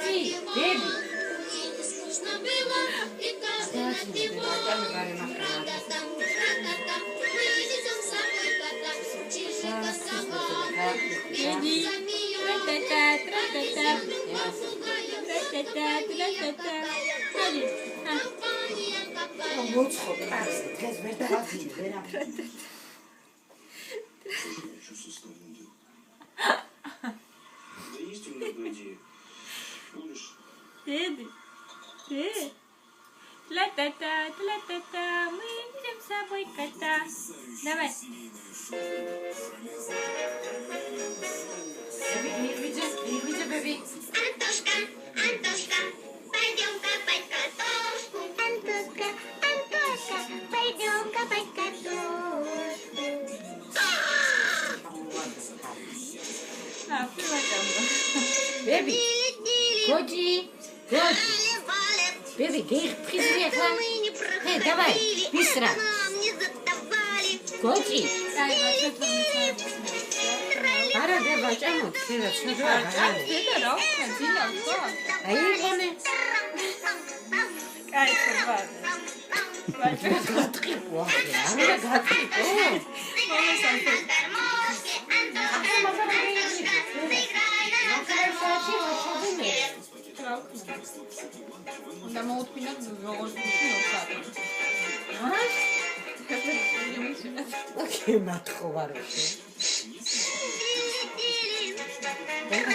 Коти, беби. Тла-та-та, мы видим с собой кота. Давай. Не видя, беби. Антошка, пойдем копать картошку. Антошка, пойдем копать картошку. Беби. Коти. Беби, гей, приехала. Эй, давай, быстро. Коти. Ара, деба, чаму, ты что делаешь? Аигоне. Гатқипо. Ара, гатқипо. Да могут пинать за Окей, матхо вареше. Это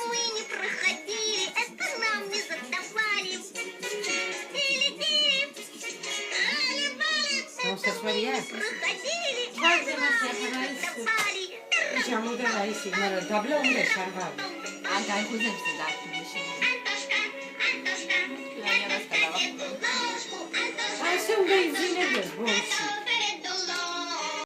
мы не проходили, это нам не задавали. Проходили, Чамудавай сигнал, табло умде шарвай. Дай куземся, да, Антошка, А сам дай извинения, больше.